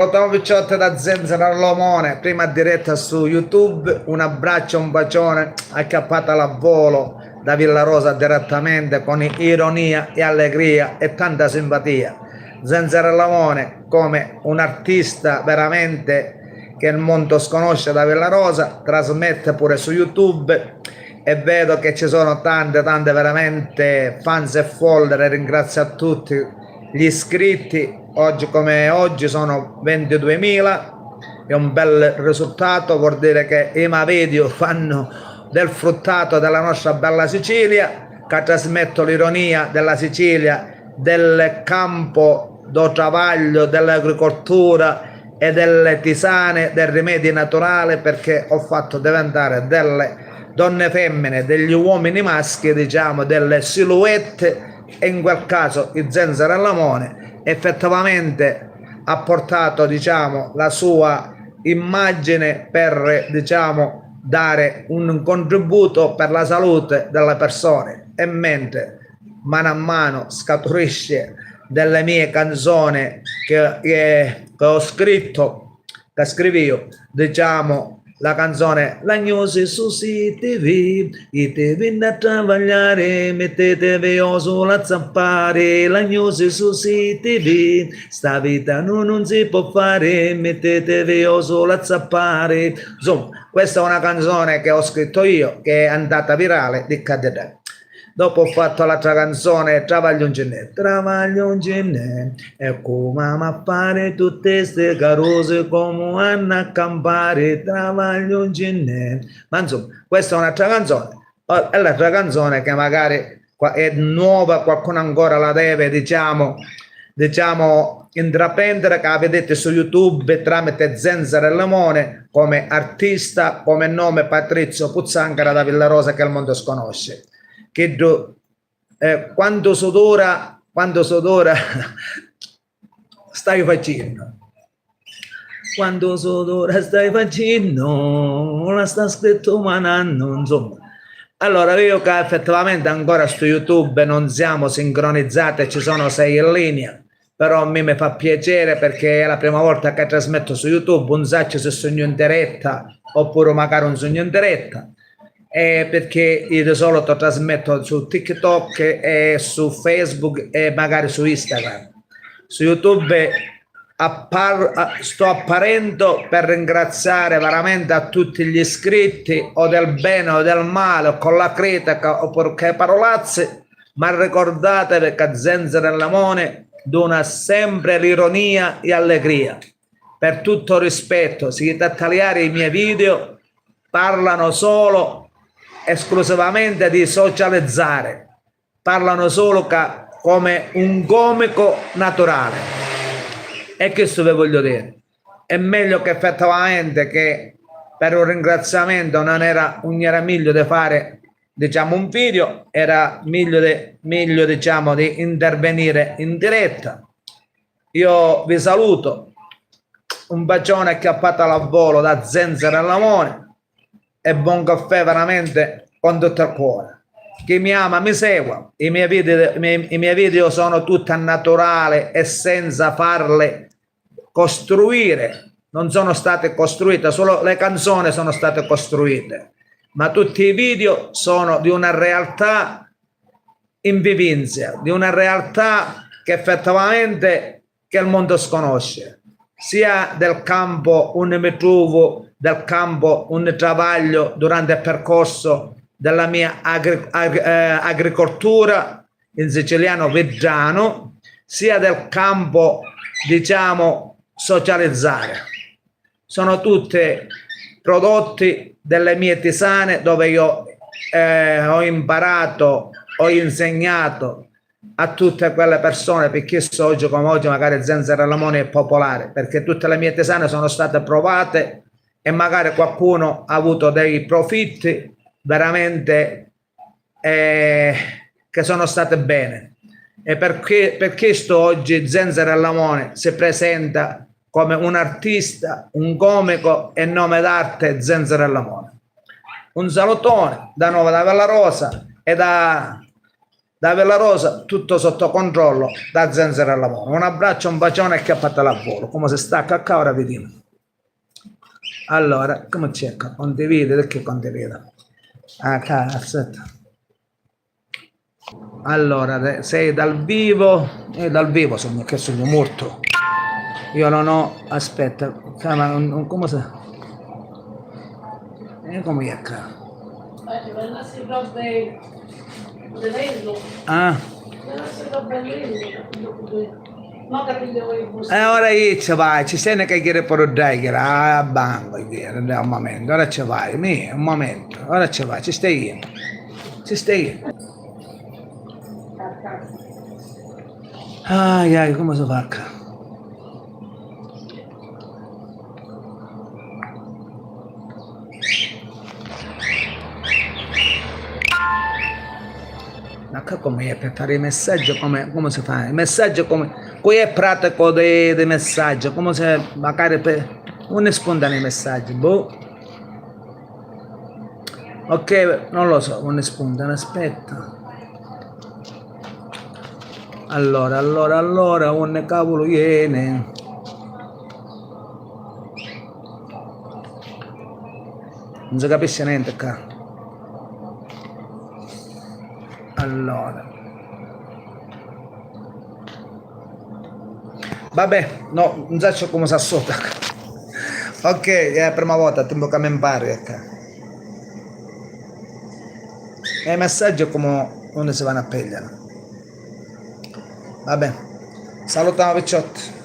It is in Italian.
Ciao Picciotte da Zenzero all'Omone, prima diretta su YouTube, un abbraccio, un bacione, acchiappata al volo da Villarosa direttamente con ironia e allegria e tanta simpatia. Zenzero all'Omone come un artista veramente che il mondo sconosce da Villarosa, trasmette pure su YouTube e vedo che ci sono tante veramente fans e follower, ringrazio a tutti gli iscritti. Oggi come oggi sono 22.000, è un bel risultato, vuol dire che i miei video fanno del fruttato della nostra bella Sicilia, che trasmetto l'ironia della Sicilia, del campo do travaglio, dell'agricoltura e delle tisane, del rimedio naturale, perché ho fatto diventare delle donne femmine, degli uomini maschi, diciamo, delle silhouette, e in quel caso il Zenzero all'Omone effettivamente ha portato, diciamo, la sua immagine per, diciamo, dare un contributo per la salute delle persone, e mentre mano a mano scaturisce delle mie canzoni che ho scritto, che scrivi io, diciamo, la canzone La News su CTV, i TV da travagliare, mettetevi o sulla zappare, la news su CTV, sta vita non si può fare, mettetevi o sulla zappare. Insomma, questa è una canzone che ho scritto io, che è andata virale di Cadere. Dopo ho fatto l'altra canzone Travaglio un ginè e come appare tutte queste carose come hanno a campare, Travaglio un ginè. Ma insomma, questa è un'altra canzone, è l'altra canzone che magari è nuova, qualcuno ancora la deve, diciamo, intraprendere, che la vedete su YouTube tramite Zenzero all'Omone come artista, come nome Patrizio Puzzancara da Villarosa, che il mondo sconosce. Che quando sudora stai facendo, quando sudora stai facendo, la sta scritto manando, insomma. Allora, io che effettivamente ancora su YouTube non siamo sincronizzati, ci sono 6 in linea, però a me mi fa piacere perché è la prima volta che trasmetto su YouTube, un sacco se sogno in diretta oppure magari un sogno in diretta. Perché io di solito trasmetto su TikTok e su Facebook e magari su Instagram. Su YouTube sto apparendo per ringraziare veramente a tutti gli iscritti, o del bene o del male, o con la critica o perché parolazze, ma ricordatevi che Zenzero all'Omone dona sempre l'ironia e allegria. Per tutto rispetto, si tagliare i miei video parlano solo esclusivamente di socializzare, parlano solo come un comico naturale. E questo vi voglio dire, è meglio che effettivamente che per un ringraziamento non era meglio di fare, diciamo, un video, era meglio diciamo di intervenire in diretta. Io vi saluto, un bacione acchiappato al volo da Zenzero all'Omone e buon caffè veramente con tutto il cuore. Chi mi ama mi segua, i miei video sono tutti a naturale e senza farle costruire, non sono state costruite, solo le canzoni sono state costruite, ma tutti i video sono di una realtà in vivinza, di una realtà che effettivamente che il mondo sconosce, sia del campo un mi trovo, del campo un travaglio durante il percorso della mia agricoltura in siciliano veggiano, sia del campo, diciamo, socializzare. Sono tutti prodotti delle mie tisane dove io ho imparato, ho insegnato a tutte quelle persone, perché oggi come oggi magari Zenzero all'Omone è popolare, perché tutte le mie tisane sono state provate e magari qualcuno ha avuto dei profitti veramente che sono state bene. E per questo oggi Zenzero all'Omone si presenta come un artista, un comico e nome d'arte Zenzero all'Omone. Un salutone da Nuova da Villarosa e da Da Villa Rosa tutto sotto controllo, da Zenzero al lavoro. Un abbraccio, un bacione e chiappate al volo. Come si sta a ora vediamo. Allora, come c'è? Condivide, perché condivide? Ah, cazzo. Allora, sei dal vivo, e dal vivo sono, che sono morto. Io non ho, aspetta, come si... come è qua? Ah. E ora ci vai, ci sei che chiede per dai, a banco, un momento, ora ci vai, un momento, ora ci vai, ci stai io, ci stai io. Ai ai, come si fa? Ma come è per fare i messaggi? Come si fa? Il messaggio come... Qui è pratico dei messaggi, come se magari per... non rispondono i messaggi, boh. Ok, non lo so, non rispondono, aspetta. Allora, un cavolo viene. Non si capisce niente qua. Allora. Vabbè, no, non so come si sotto. Ok, è la prima volta, tempo che mi impari. E i messaggi come non si vanno a pigliare. Vabbè, salutiamo picciotti.